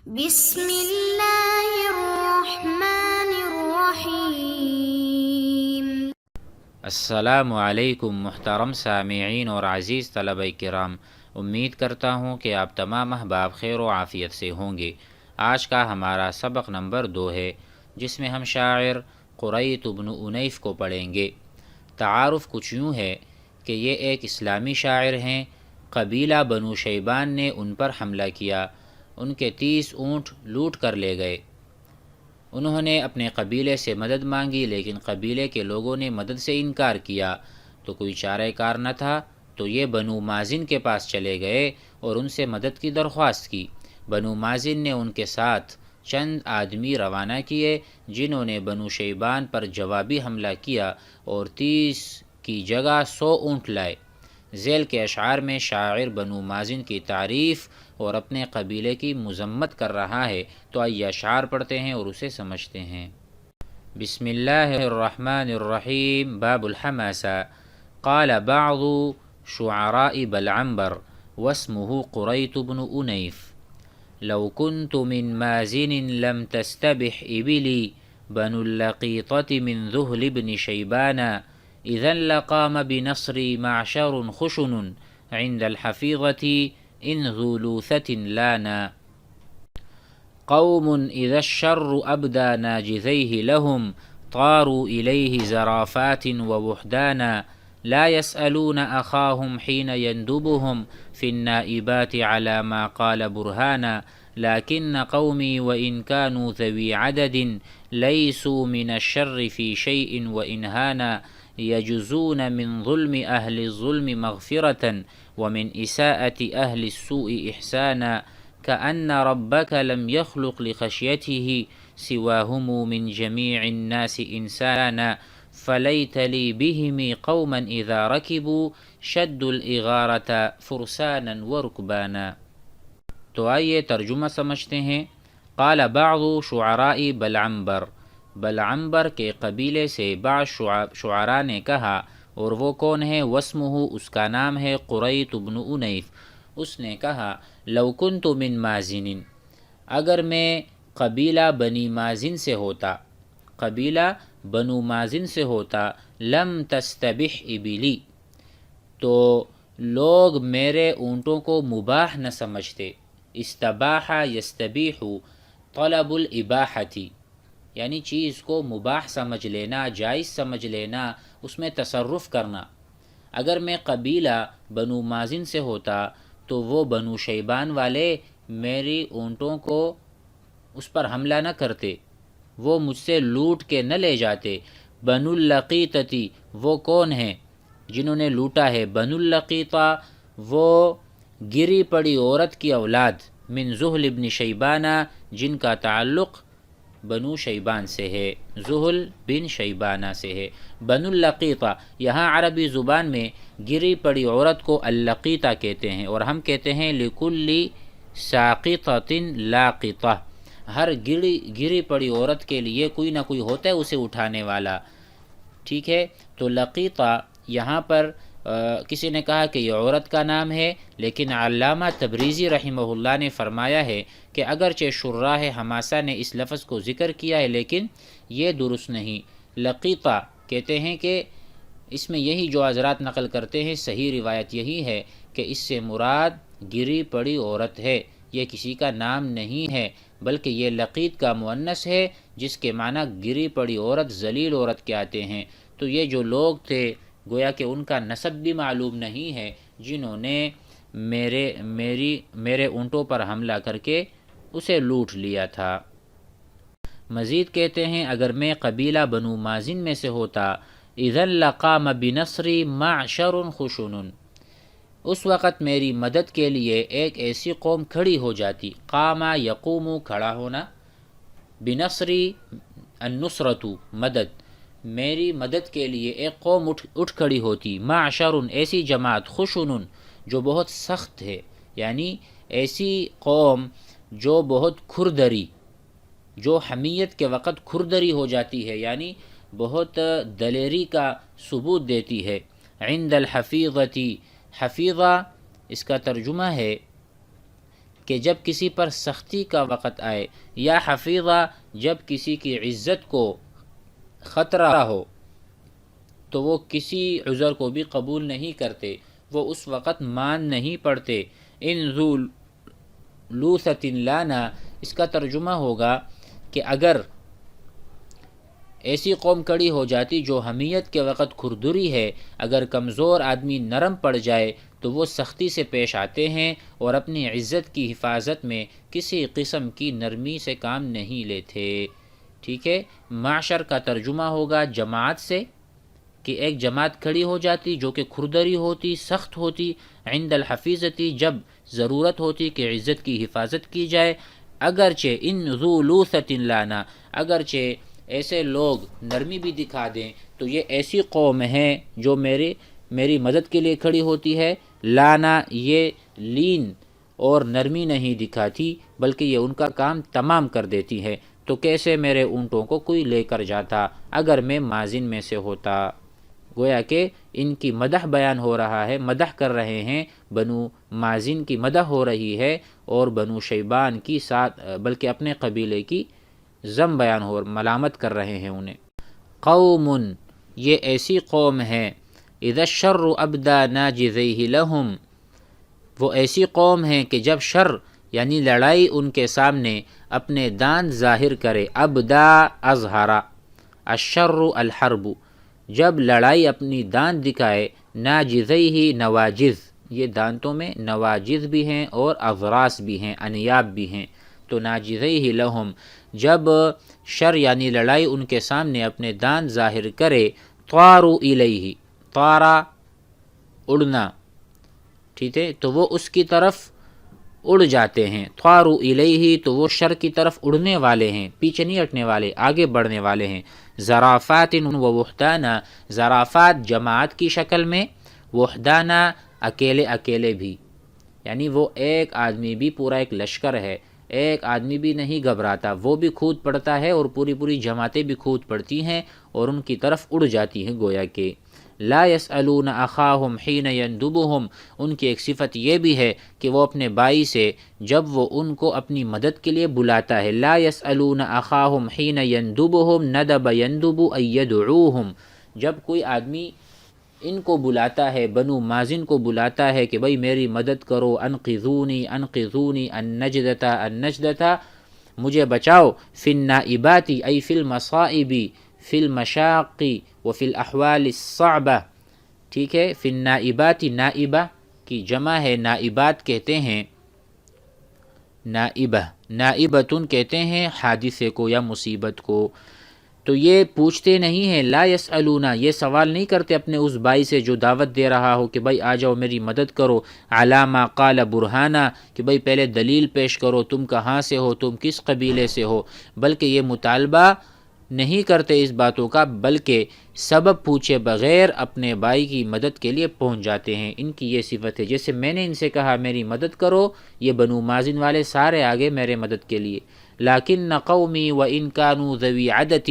بسم اللہ الرحمن الرحیم۔ السلام علیکم محترم سامعین اور عزیز طلبہ کرام، امید کرتا ہوں کہ آپ تمام احباب خیر و عافیت سے ہوں گے۔ آج کا ہمارا سبق نمبر 2 ہے، جس میں ہم شاعر قریط بن انیف کو پڑھیں گے۔ تعارف کچھ یوں ہے کہ یہ ایک اسلامی شاعر ہیں۔ قبیلہ بنو شیبان نے ان پر حملہ کیا، ان کے 30 اونٹ لوٹ کر لے گئے۔ انہوں نے اپنے قبیلے سے مدد مانگی، لیکن قبیلے کے لوگوں نے مدد سے انکار کیا، تو کوئی چارہ کار نہ تھا تو یہ بنو مازن کے پاس چلے گئے اور ان سے مدد کی درخواست کی۔ بنو مازن نے ان کے ساتھ چند آدمی روانہ کیے، جنہوں نے بنو شیبان پر جوابی حملہ کیا اور 30 کی جگہ 100 اونٹ لائے۔ ذیل کے اشعار میں شاعر بنو مازن کی تعریف اور اپنے قبیلے کی مذمت کر رہا ہے، تو آئیے اشعار پڑھتے ہیں اور اسے سمجھتے ہیں۔ بسم اللہ الرحمن الرحیم۔ باب الحماسہ۔ قال بعض شعراء بلعنبر واسمه قریط بن انیف: لو كنت من مازن لم تستبح إبلي بنو اللقيطة من ذهل بن شيبان إذا لقام بنصري معشر خشن عند الحفيظة إن ذو لوثة لانا. قوم إذا الشر أبدى ناجذيه لهم طاروا إليه زرافات ووحدانا لا يسألون أخاهم حين يندبهم في النائبات على ما قال برهانا. لكن قومي وإن كانوا ذوي عدد ليسوا من الشر في شيء وإن هانا يجزون من ظلم أهل الظلم مغفرة ومن إساءة أهل السوء إحسانا. كأن ربك لم يخلق لخشيته سواهم من جميع الناس إنسانا. فليت لي بهم قوما إذا ركبوا شدوا الإغارة فرسانا وركبانا. تو آئیے ترجمہ سمجھتے ہیں۔ قال بعض شعراء بلعنبر، بلعنبر کے قبیلے سے بعض شعراء نے کہا، اور وہ کون ہے؟ واسمہ، اس کا نام ہے قریط بن انیف۔ اس نے کہا، لو کنت من مازن، اگر میں قبیلہ بنی مازن سے ہوتا، قبیلہ بنو مازن سے ہوتا، لم تستبح ابلی، تو لوگ میرے اونٹوں کو مباح نہ سمجھتے۔ استباح یستبیح طلب الاباحتی، یعنی چیز کو مباح سمجھ لینا، جائز سمجھ لینا، اس میں تصرف کرنا۔ اگر میں قبیلہ بنو مازن سے ہوتا تو وہ بنو شیبان والے میری اونٹوں کو اس پر حملہ نہ کرتے، وہ مجھ سے لوٹ کے نہ لے جاتے۔ بنو اللقیطتی، وہ کون ہیں جنہوں نے لوٹا ہے؟ بنو اللقیطہ، وہ گری پڑی عورت کی اولاد، من ذہل ابن شیبانہ، جن کا تعلق بنو شیبان سے ہے، ذہل بن شیبانہ سے ہے۔ بنو اللقیطہ، یہاں عربی زبان میں گری پڑی عورت کو اللقیطہ کہتے ہیں، اور ہم کہتے ہیں لکل ساقطۃ لاقطہ، ہر گری پڑی عورت کے لیے کوئی نہ کوئی ہوتا ہے اسے اٹھانے والا، ٹھیک ہے؟ تو لقیطہ یہاں پر کسی نے کہا کہ یہ عورت کا نام ہے، لیکن علامہ تبریزی رحمہ اللہ نے فرمایا ہے کہ اگرچہ شراح حماسہ نے اس لفظ کو ذکر کیا ہے، لیکن یہ درست نہیں۔ لقیطہ کہتے ہیں کہ اس میں یہی جو حضرات نقل کرتے ہیں، صحیح روایت یہی ہے کہ اس سے مراد گری پڑی عورت ہے، یہ کسی کا نام نہیں ہے، بلکہ یہ لقیط کا مؤنث ہے، جس کے معنی گری پڑی عورت، ذلیل عورت کے آتے ہیں۔ تو یہ جو لوگ تھے، گویا کہ ان کا نسب بھی معلوم نہیں ہے، جنہوں نے میرے اونٹوں پر حملہ کر کے اسے لوٹ لیا تھا۔ مزید کہتے ہیں، اگر میں قبیلہ بنو مازن میں سے ہوتا، اذا لقام بنصری معشر خشن، اس وقت میری مدد کے لیے ایک ایسی قوم کھڑی ہو جاتی۔ قام یقوم، کھڑا ہونا، بنصری النصرۃ، مدد، میری مدد کے لیے ایک قوم اٹھ کھڑی ہوتی، معشر، ایسی جماعت، خشن، جو بہت سخت ہے، یعنی ایسی قوم جو بہت کھردری، جو حمیت کے وقت کھردری ہو جاتی ہے، یعنی بہت دلیری کا ثبوت دیتی ہے۔ عند الحفیظتی، حفیظہ اس کا ترجمہ ہے کہ جب کسی پر سختی کا وقت آئے، یا حفیظہ جب کسی کی عزت کو خطرہ ہو تو وہ کسی عذر کو بھی قبول نہیں کرتے، وہ اس وقت مان نہیں پڑتے۔ ان ذو لوثۃ لانا، اس کا ترجمہ ہوگا کہ اگر ایسی قوم کھڑی ہو جاتی جو حمیت کے وقت کھردری ہے، اگر کمزور آدمی نرم پڑ جائے تو وہ سختی سے پیش آتے ہیں اور اپنی عزت کی حفاظت میں کسی قسم کی نرمی سے کام نہیں لیتے۔ ٹھیک ہے، معشر کا ترجمہ ہوگا جماعت سے، کہ ایک جماعت کھڑی ہو جاتی جو کہ کھردری ہوتی، سخت ہوتی، عند الحفیظتی جب ضرورت ہوتی کہ عزت کی حفاظت کی جائے۔ اگرچہ ان ذو لوثۃ لانا، اگرچہ ایسے لوگ نرمی بھی دکھا دیں تو یہ ایسی قوم ہے جو میری مدد کے لیے کھڑی ہوتی ہے۔ لانا یہ لین اور نرمی نہیں دکھاتی بلکہ یہ ان کا کام تمام کر دیتی ہے۔ تو کیسے میرے اونٹوں کو کوئی لے کر جاتا اگر میں مازن میں سے ہوتا۔ گویا کہ ان کی مدح بیان ہو رہا ہے، مدح کر رہے ہیں، بنو مازن کی مدح ہو رہی ہے اور بنو شیبان کی ساتھ بلکہ اپنے قبیلے کی ذم بیان ہو، ملامت کر رہے ہیں انہیں۔ قوم، یہ ایسی قوم ہے، اذا الشر ابدا ناجذیہ لہم، وہ ایسی قوم ہے کہ جب شر یعنی لڑائی ان کے سامنے اپنے دانت ظاہر کرے، ابدا اظہرا، الشر الحرب، جب لڑائی اپنی دانت دکھائے، ناجذیہ نواجذ، یہ دانتوں میں نواجذ بھی ہیں اور اضراس بھی ہیں، انیاب بھی ہیں، تو ناجذیہ لہم، جب شر یعنی لڑائی ان کے سامنے اپنے دانت ظاہر کرے، طاروا الیہ، طارا اڑنا، ٹھیک ہے، تو وہ اس کی طرف اڑ جاتے ہیں، طاروا الیہ، تو وہ شر کی طرف اڑنے والے ہیں، پیچھے نہیں ہٹنے والے، آگے بڑھنے والے ہیں۔ ذرافات و وحدانا، ذرافات جماعت کی شکل میں، وحدانا اکیلے اکیلے بھی، یعنی وہ ایک آدمی بھی پورا ایک لشکر ہے، ایک آدمی بھی نہیں گھبراتا، وہ بھی کھود پڑتا ہے اور پوری جماعتیں بھی کھود پڑتی ہیں اور ان کی طرف اڑ جاتی ہیں گویا کہ۔ لا يسألون اخاهم حين يندبهم، ان کی ایک صفت یہ بھی ہے کہ وہ اپنے بھائی سے جب وہ ان کو اپنی مدد کے لیے بلاتا ہے، لا يسألون اخاهم حين يندبهم، ندب يندب أي يدعوهم، جب کوئی آدمی ان کو بلاتا ہے، بنو مازن کو بلاتا ہے کہ بھئی میری مدد کرو، انقذونی انقذونی النجدۃ النجدۃ، مجھے بچاؤ، فی النائبات ای فی المصائب، فی المشاق وفی الاحوال الصعبہ، ٹھیک ہے، فی النائبات، نائبہ کی جمع ہے، نائبات کہتے ہیں، نائبہ، نائبتن کہتے ہیں حادثے کو یا مصیبت کو۔ تو یہ پوچھتے نہیں ہیں، لا یسألون، یہ سوال نہیں کرتے اپنے اس بھائی سے جو دعوت دے رہا ہو کہ بھائی آ جاؤ میری مدد کرو، علی ما قال برہانا، کہ بھائی پہلے دلیل پیش کرو، تم کہاں سے ہو، تم کس قبیلے سے ہو، بلکہ یہ مطالبہ نہیں کرتے اس باتوں کا، بلکہ سبب پوچھے بغیر اپنے بھائی کی مدد کے لیے پہنچ جاتے ہیں۔ ان کی یہ صفت ہے، جیسے میں نے ان سے کہا میری مدد کرو، یہ بنو مازن والے سارے آگے میرے مدد کے لیے۔ لیکن قومی وان کانوا ذوی عدد،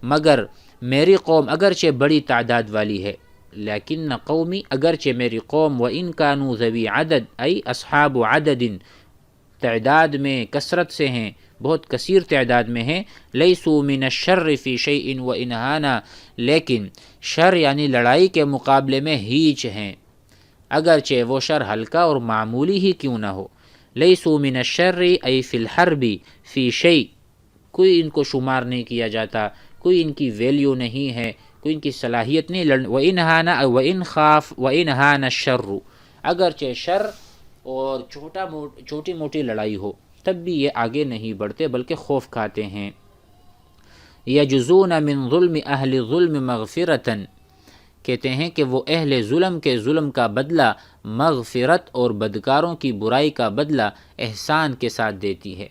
مگر میری قوم اگرچہ بڑی تعداد والی ہے، لیکن قومی اگرچہ میری قوم، وان کانوا ذوی عدد ای اصحاب عدد، تعداد میں کثرت سے ہیں، بہت کثیر تعداد میں ہیں، لیسوا من الشر فی شیء وان ہانا، لیکن شر یعنی لڑائی کے مقابلے میں ہیچ ہیں، اگرچہ وہ شر ہلکا اور معمولی ہی کیوں نہ ہو۔ لیسوا من الشر ای فی الحرب فی شیء، کوئی ان کو شمار نہیں کیا جاتا، کوئی ان کی ویلیو نہیں ہے، کوئی ان کی صلاحیت نہیں۔ وان ہانا وان خاف وان ہان الشر، اگرچہ شر اور چھوٹی موٹی لڑائی ہو تب بھی یہ آگے نہیں بڑھتے بلکہ خوف کھاتے ہیں۔ یجزون من ظلم اہل ظلم مغفرتاً، کہتے ہیں کہ وہ اہل ظلم کے ظلم کا بدلہ مغفرت اور بدکاروں کی برائی کا بدلہ احسان کے ساتھ دیتی ہے۔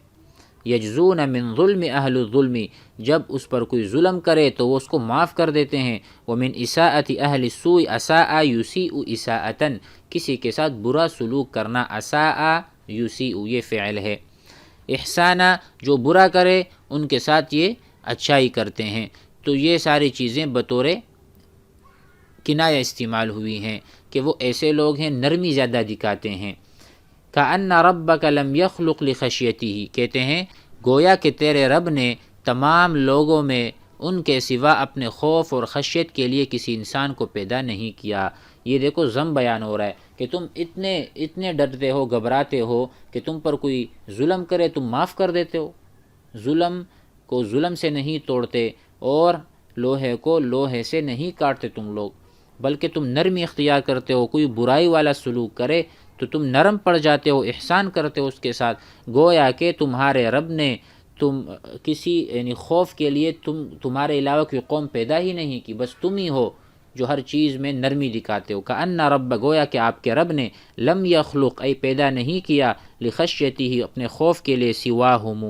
یجزون من ظلم اہل الظلم، جب اس پر کوئی ظلم کرے تو وہ اس کو معاف کر دیتے ہیں۔ ومن اساءۃ اہل السوء اساء یسیء اساءۃ، کسی کے ساتھ برا سلوک کرنا، اساء یسیء یہ فعل ہے۔ احسانہ، جو برا کرے ان کے ساتھ یہ اچھائی کرتے ہیں۔ تو یہ ساری چیزیں بطور کنایہ استعمال ہوئی ہیں کہ وہ ایسے لوگ ہیں نرمی زیادہ دکھاتے ہیں۔ کأن ربک لم یخلق لخشیتہ، کہتے ہیں گویا کہ تیرے رب نے تمام لوگوں میں ان کے سوا اپنے خوف اور خشیت کے لیے کسی انسان کو پیدا نہیں کیا۔ یہ دیکھو ضم بیان ہو رہا ہے کہ تم اتنے ڈرتے ہو، گھبراتے ہو کہ تم پر کوئی ظلم کرے تم معاف کر دیتے ہو، ظلم کو ظلم سے نہیں توڑتے اور لوہے کو لوہے سے نہیں کاٹتے تم لوگ، بلکہ تم نرمی اختیار کرتے ہو۔ کوئی برائی والا سلوک کرے تو تم نرم پڑ جاتے ہو، احسان کرتے ہو اس کے ساتھ، گویا کہ تمہارے رب نے تم کسی یعنی خوف کے لیے تمہارے علاوہ کوئی قوم پیدا ہی نہیں کی، بس تم ہی ہو جو ہر چیز میں نرمی دکھاتے ہو۔ کأن رب، گویا کہ آپ کے رب نے لم یخلق، ای پیدا نہیں کیا، لخشیتہ، اپنے خوف کے لیے، سواہم،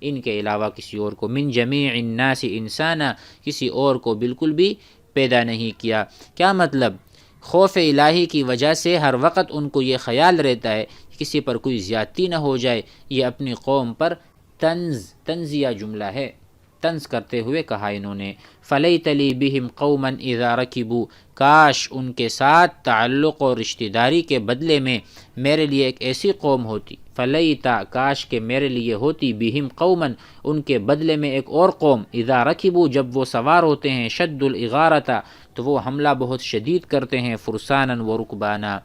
ان کے علاوہ کسی اور کو، من جمیع الناس انسانا، کسی اور کو بالکل بھی پیدا نہیں کیا۔ کیا مطلب؟ خوف الہی کی وجہ سے ہر وقت ان کو یہ خیال رہتا ہے کہ کسی پر کوئی زیادتی نہ ہو جائے۔ یہ اپنی قوم پر طنزیہ جملہ ہے، طنز کرتے ہوئے کہا انہوں نے۔ فلیت لی بہم قوما اذا رکبوا، کاش ان کے ساتھ تعلق اور رشتہ داری کے بدلے میں میرے لیے ایک ایسی قوم ہوتی، فلیتا، کاش کہ میرے لیے ہوتی، بہم قوما، ان کے بدلے میں ایک اور قوم، اذا رکبوا، جب وہ سوار ہوتے ہیں، شد الاغارۃ، تو وہ حملہ بہت شدید کرتے ہیں، فرسانا و رکبانا،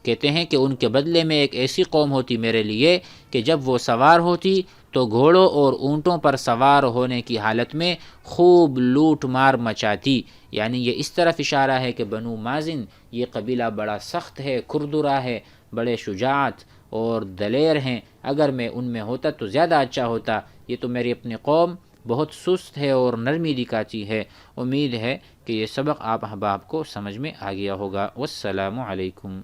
کہتے ہیں کہ ان کے بدلے میں ایک ایسی قوم ہوتی میرے لیے کہ جب وہ سوار ہوتی تو گھوڑوں اور اونٹوں پر سوار ہونے کی حالت میں خوب لوٹ مار مچاتی۔ یعنی یہ اس طرف اشارہ ہے کہ بنو مازن یہ قبیلہ بڑا سخت ہے، کھردرا ہے، بڑے شجاعت اور دلیر ہیں، اگر میں ان میں ہوتا تو زیادہ اچھا ہوتا، یہ تو میری اپنی قوم بہت سست ہے اور نرمی دکھاتی ہے۔ امید ہے کہ یہ سبق آپ احباب کو سمجھ میں آ گیا ہوگا۔ والسلام علیکم۔